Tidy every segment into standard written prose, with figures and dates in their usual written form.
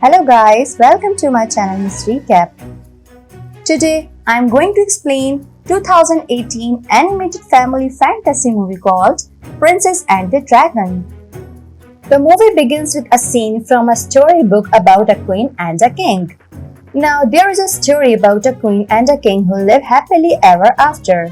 Hello guys, welcome to my channel Miss Recap. Today I am going to explain 2018 animated family fantasy movie called Princess and the Dragon. The movie begins with a scene from a storybook about a queen and a king. Now there is a story about a queen and a king who live happily ever after.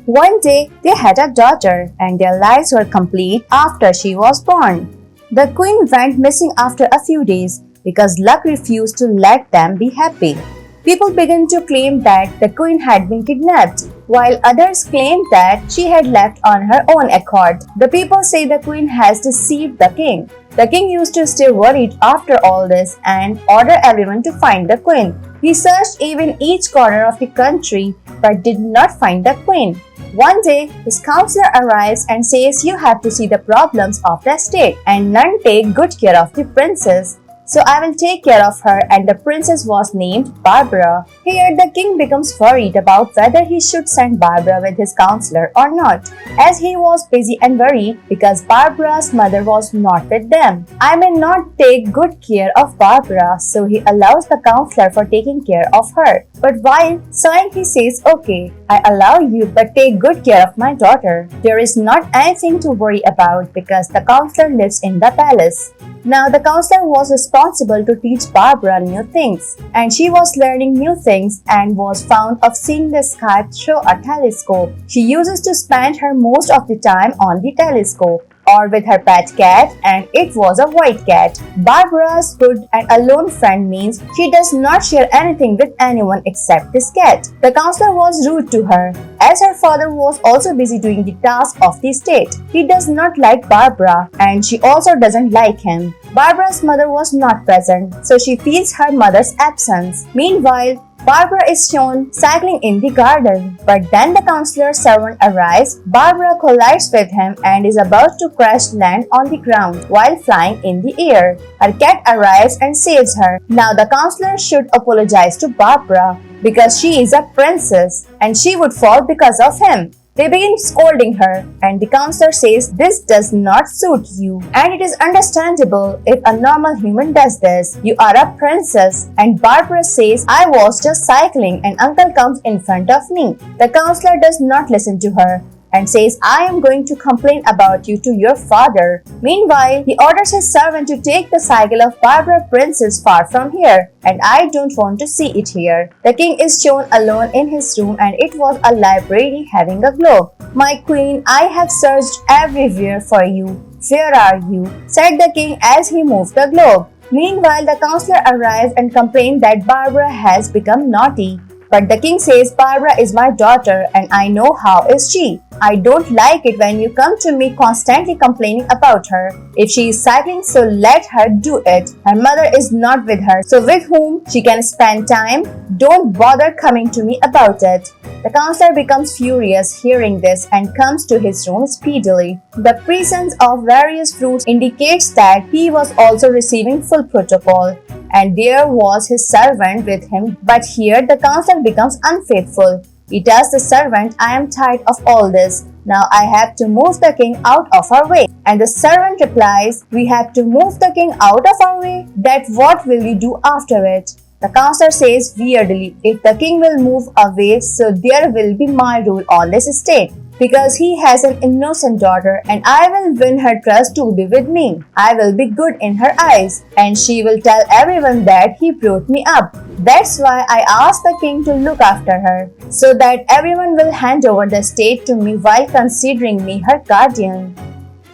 One day they had a daughter and their lives were complete after she was born. The queen went missing after a few days because luck refused to let them be happy. People began to claim that the queen had been kidnapped, while others claimed that she had left on her own accord. The people say the queen has deceived the king. The king used to stay worried after all this and order everyone to find the queen. He searched even each corner of the country but did not find the queen. One day, his counselor arrives and says you have to see the problems of the state and none take good care of the princess. So I will take care of her, and the princess was named Barbara. Here the king becomes worried about whether he should send Barbara with his counselor or not, as he was busy and worried because Barbara's mother was not with them. I may not take good care of Barbara, so he allows the counselor for taking care of her. But while sighing he says, okay, I allow you, but take good care of my daughter. There is not anything to worry about because the counselor lives in the palace. Now the counselor was responsible to teach Barbara new things, and she was learning new things and was fond of seeing the sky through a telescope. She uses to spend her most of the time on the telescope or with her pet cat, and it was a white cat. Barbara's good and alone friend means she does not share anything with anyone except this cat. The counselor was rude to her, as her father was also busy doing the tasks of the state. He does not like Barbara, and she also doesn't like him. Barbara's mother was not present, so she feels her mother's absence. Meanwhile, Barbara is shown cycling in the garden, but then the counselor's servant arrives. Barbara collides with him and is about to crash land on the ground while flying in the air. Her cat arrives and saves her. Now the counselor should apologize to Barbara because she is a princess and she would fall because of him. They begin scolding her, and the counselor says this does not suit you, and it is understandable if a normal human does this. You are a princess. And Barbara says, I was just cycling and uncle comes in front of me. The counselor does not listen to her and says, I am going to complain about you to your father. Meanwhile, he orders his servant to take the cycle of Barbara Princess far from here, and I don't want to see it here. The king is shown alone in his room, and it was a library having a globe. My queen, I have searched everywhere for you. Where are you? Said the king as he moved the globe. Meanwhile, the counselor arrives and complains that Barbara has become naughty. But the king says, Barbara is my daughter and I know how is she. I don't like it when you come to me constantly complaining about her. If she is cycling, so let her do it. Her mother is not with her, so with whom she can spend time. Don't bother coming to me about it. The counselor becomes furious hearing this and comes to his room speedily. The presence of various fruits indicates that he was also receiving full protocol, and there was his servant with him. But here the counselor becomes unfaithful. He tells the servant, I am tired of all this. Now I have to move the king out of our way. And the servant replies, we have to move the king out of our way? That what will you do after it? The counselor says weirdly, if the king will move away, so there will be my rule on this estate. Because he has an innocent daughter and I will win her trust to be with me. I will be good in her eyes and she will tell everyone that he brought me up. That's why I asked the king to look after her, so that everyone will hand over the estate to me while considering me her guardian.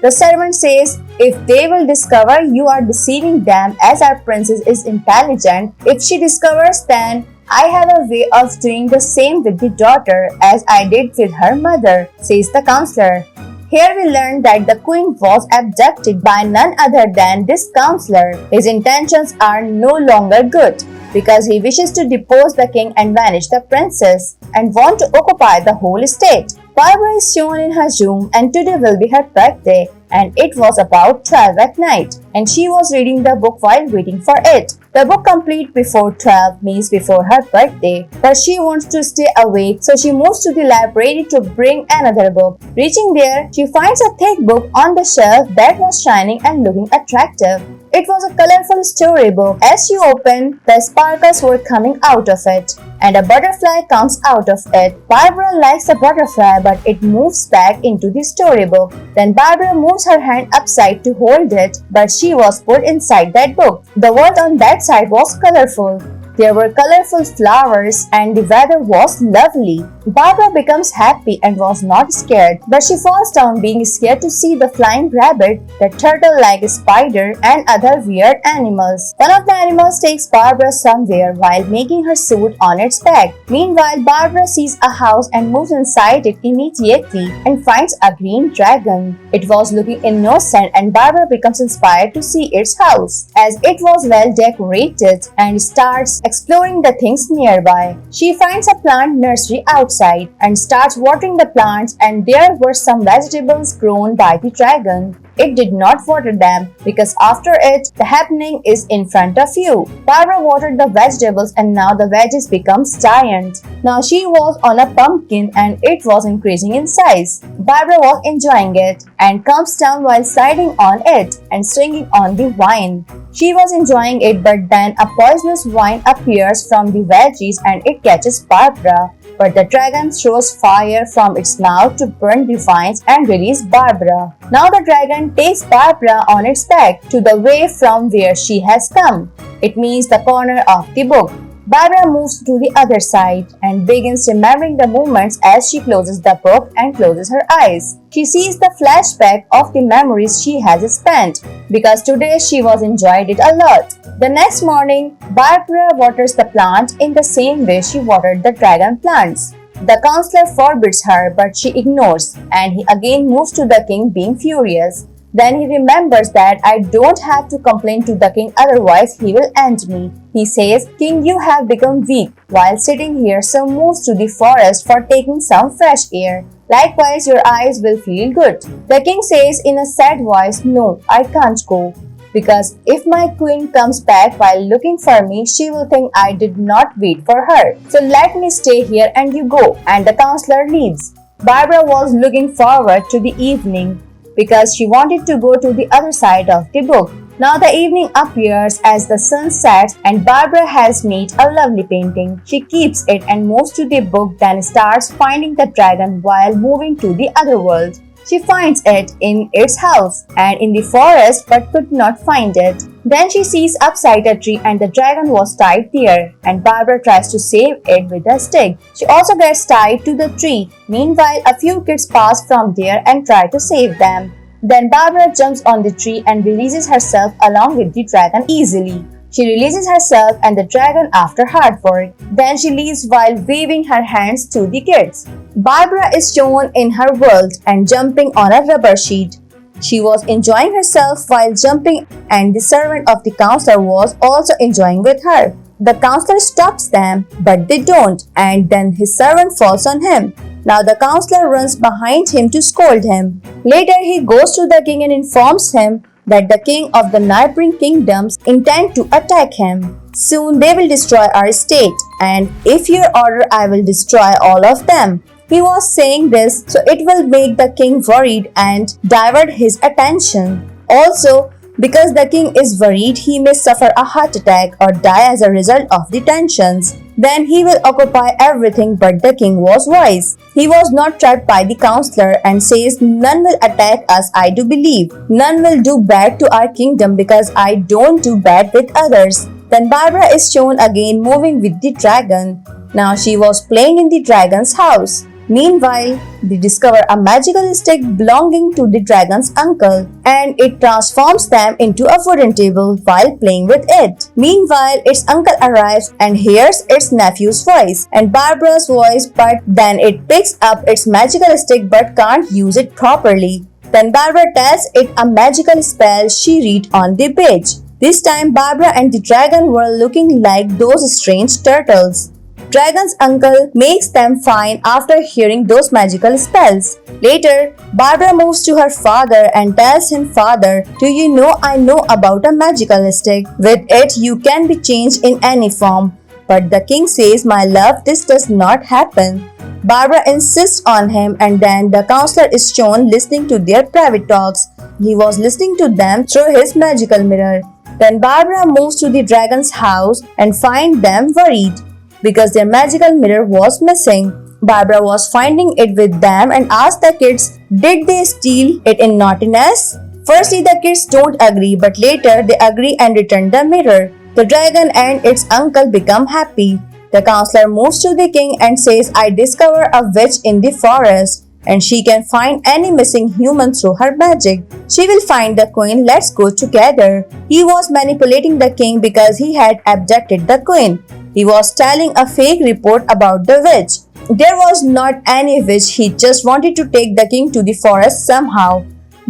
The servant says, if they will discover you are deceiving them as our princess is intelligent, if she discovers then I have a way of doing the same with the daughter as I did with her mother, says the counselor. Here we learn that the queen was abducted by none other than this counselor. His intentions are no longer good because he wishes to depose the king and banish the princess and want to occupy the whole estate. Barbara is shown in her room and today will be her birthday and it was about 12 at night and she was reading the book while waiting for it. The book complete before 12 means before her birthday, but she wants to stay awake so she moves to the library to bring another book. Reaching there, she finds a thick book on the shelf that was shining and looking attractive. It was a colorful storybook. As she opened, the sparkles were coming out of it and a butterfly comes out of it. Barbara likes the butterfly but it moves back into the storybook. Then Barbara moves her hand upside to hold it but she was put inside that book. The world on that side was colorful. There were colorful flowers and the weather was lovely. Barbara becomes happy and was not scared, but she falls down being scared to see the flying rabbit, the turtle-like spider and other weird animals. One of the animals takes Barbara somewhere while making her suit on its back. Meanwhile, Barbara sees a house and moves inside it immediately and finds a green dragon. It was looking innocent and Barbara becomes inspired to see its house as it was well decorated and starts exploring the things nearby. She finds a plant nursery outside and starts watering the plants and there were some vegetables grown by the dragon. It did not water them because after it, the happening is in front of you. Barbara watered the vegetables and now the veggies becomes giant. Now she was on a pumpkin and it was increasing in size. Barbara was enjoying it and comes down while sliding on it and swinging on the vine. She was enjoying it but then a poisonous vine appears from the veggies and it catches Barbara. But the dragon throws fire from its mouth to burn the vines and release Barbara. Now the dragon takes Barbara on its back to the way from where she has come. It means the corner of the book. Barbara moves to the other side and begins remembering the moments as she closes the book and closes her eyes. She sees the flashback of the memories she has spent because today she was enjoyed it a lot. The next morning, Barbara waters the plant in the same way she watered the dragon plants. The counselor forbids her but she ignores and he again moves to the king being furious. Then he remembers that I don't have to complain to the king otherwise he will end me. He says, King, you have become weak while sitting here so moves to the forest for taking some fresh air. Likewise your eyes will feel good. The king says in a sad voice, No, I can't go. Because if my queen comes back while looking for me, she will think I did not wait for her. So let me stay here and you go. And the counselor leaves. Barbara was looking forward to the evening because she wanted to go to the other side of the book. Now the evening appears as the sun sets and Barbara has made a lovely painting. She keeps it and moves to the book, then starts finding the dragon while moving to the other world. She finds it in its house and in the forest but could not find it. Then she sees upside a tree and the dragon was tied there and Barbara tries to save it with a stick. She also gets tied to the tree. Meanwhile, a few kids pass from there and try to save them. Then Barbara jumps on the tree and releases herself along with the dragon easily. She releases herself and the dragon after hard work. Then she leaves while waving her hands to the kids. Barbara is shown in her world and jumping on a rubber sheet. She was enjoying herself while jumping and the servant of the counselor was also enjoying with her. The counselor stops them but they don't and then his servant falls on him. Now the counselor runs behind him to scold him. Later he goes to the king and informs him that the king of the neighboring kingdoms intend to attack him. Soon they will destroy our state, and if you order I will destroy all of them. He was saying this so it will make the king worried and divert his attention. Also, because the king is worried, he may suffer a heart attack or die as a result of the tensions. Then he will occupy everything, but the king was wise. He was not trapped by the counselor and says, None will attack us, I do believe. None will do bad to our kingdom because I don't do bad with others. Then Barbara is shown again moving with the dragon. Now she was playing in the dragon's house. Meanwhile, they discover a magical stick belonging to the dragon's uncle and it transforms them into a wooden table while playing with it. Meanwhile, its uncle arrives and hears its nephew's voice and Barbara's voice, but then it picks up its magical stick but can't use it properly. Then Barbara tells it a magical spell she read on the page. This time Barbara and the dragon were looking like those strange turtles. dragon's uncle makes them fine after hearing those magical spells. Later, Barbara moves to her father and tells him, "Father, do you know I know about a magical stick? With it you can be changed in any form." But the king says, "My love, this does not happen." Barbara insists on him, and then the counselor is shown listening to their private talks. He was listening to them through his magical mirror. Then Barbara moves to the dragon's house and finds them worried because their magical mirror was missing. Barbara was finding it with them and asked the kids, did they steal it in naughtiness? Firstly, the kids don't agree, but later they agree and return the mirror. The dragon and its uncle become happy. The counselor moves to the king and says, "I discover a witch in the forest, and she can find any missing human through her magic. She will find the queen, let's go together." He was manipulating the king because he had abducted the queen. He was telling a fake report about the witch. There was not any witch, he just wanted to take the king to the forest somehow.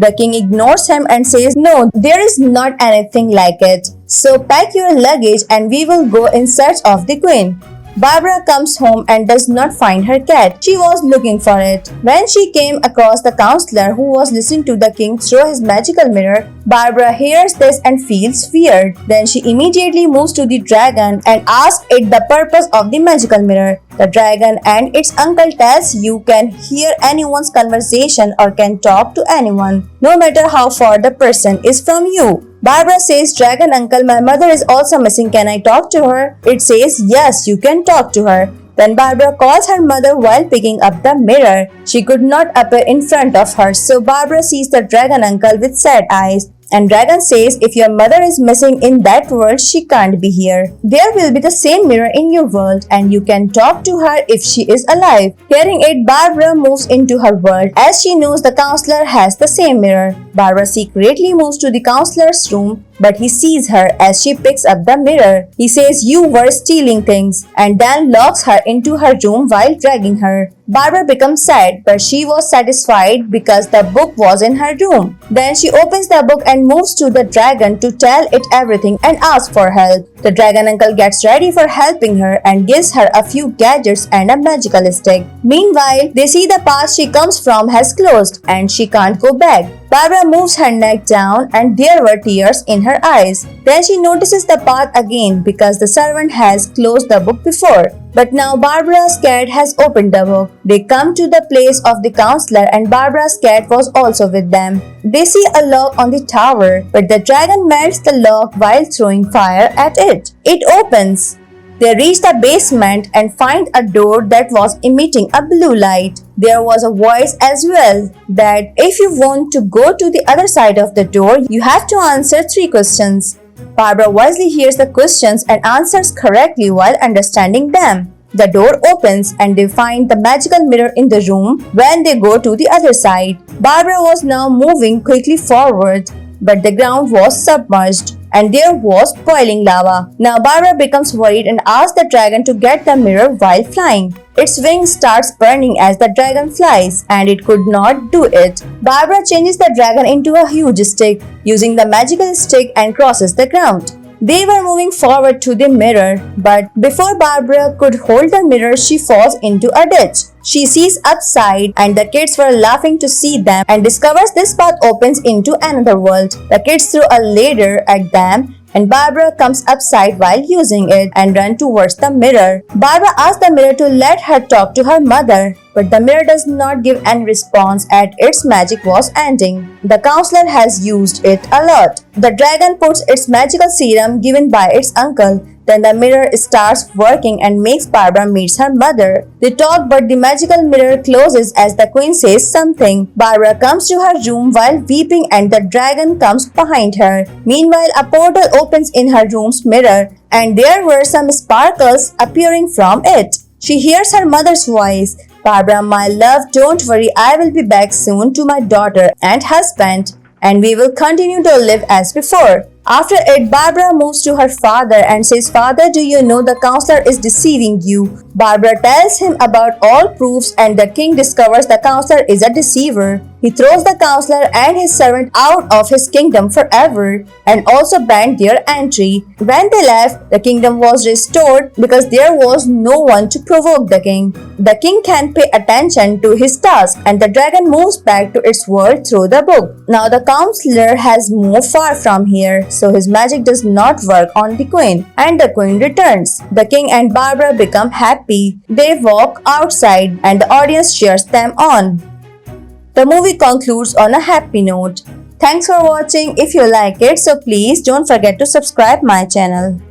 The king ignores him and says, "No, there is not anything like it. So pack your luggage and we will go in search of the queen." Barbara comes home and does not find her cat. She was looking for it. When she came across the counselor who was listening to the king through his magical mirror, Barbara hears this and feels feared. Then she immediately moves to the dragon and asks it the purpose of the magical mirror. The dragon and its uncle tells you can hear anyone's conversation or can talk to anyone, no matter how far the person is from you. Barbara says, "Dragon uncle, my mother is also missing. Can I talk to her?" It says, "Yes, you can talk to her." Then Barbara calls her mother while picking up the mirror. She could not appear in front of her, so Barbara sees the dragon uncle with sad eyes. And dragon says, "If your mother is missing in that world, she can't be here. There will be the same mirror in your world and you can talk to her if she is alive." Hearing it, Barbara moves into her world as she knows the counselor has the same mirror. Barbara secretly moves to the counselor's room, but he sees her as she picks up the mirror. He says, "You were stealing things," and then locks her into her room while dragging her. Barbara becomes sad, but she was satisfied because the book was in her room. Then she opens the book and moves to the dragon to tell it everything and ask for help. The dragon uncle gets ready for helping her and gives her a few gadgets and a magical stick. Meanwhile, they see the path she comes from has closed and she can't go back. Barbara moves her neck down and there were tears in her eyes. Then she notices the path again because the servant has closed the book before. But now Barbara's cat has opened the book. They come to the place of the counselor and Barbara's cat was also with them. They see a lock on the tower, but the dragon melts the lock while throwing fire at it. It opens. They reach the basement and find a door that was emitting a blue light. There was a voice as well that if you want to go to the other side of the door, you have to answer 3 questions. Barbara wisely hears the questions and answers correctly while understanding them. The door opens and they find the magical mirror in the room when they go to the other side. Barbara was now moving quickly forward, but the ground was submerged and there was boiling lava. Now Barbara becomes worried and asks the dragon to get the mirror while flying. Its wings starts burning as the dragon flies and it could not do it. Barbara changes the dragon into a huge stick using the magical stick and crosses the ground. They were moving forward to the mirror, but before Barbara could hold the mirror, she falls into a ditch. She sees upside and the kids were laughing to see them and discovers this path opens into another world. The kids throw a ladder at them and Barbara comes upside while using it and runs towards the mirror. Barbara asks the mirror to let her talk to her mother, but the mirror does not give any response as its magic was ending. The counselor has used it a lot. The dragon puts its magical serum given by its uncle. Then the mirror starts working and makes Barbara meet her mother. They talk, but the magical mirror closes as the queen says something. Barbara comes to her room while weeping and the dragon comes behind her. Meanwhile, a portal opens in her room's mirror and there were some sparkles appearing from it. She hears her mother's voice. "Barbara, my love, don't worry, I will be back soon to my daughter and husband, and we will continue to live as before." After it, Barbara moves to her father and says, "Father, do you know the counselor is deceiving you?" Barbara tells him about all proofs and the king discovers the counselor is a deceiver. He throws the counselor and his servant out of his kingdom forever and also banned their entry. When they left, the kingdom was restored because there was no one to provoke the king. The king can pay attention to his task and the dragon moves back to its world through the book. Now the counselor has moved far from here, so his magic does not work on the queen and the queen returns. The king and Barbara become happy. They walk outside and the audience cheers them on. The movie concludes on a happy note. Thanks for watching. If you like it, so please don't forget to subscribe my channel.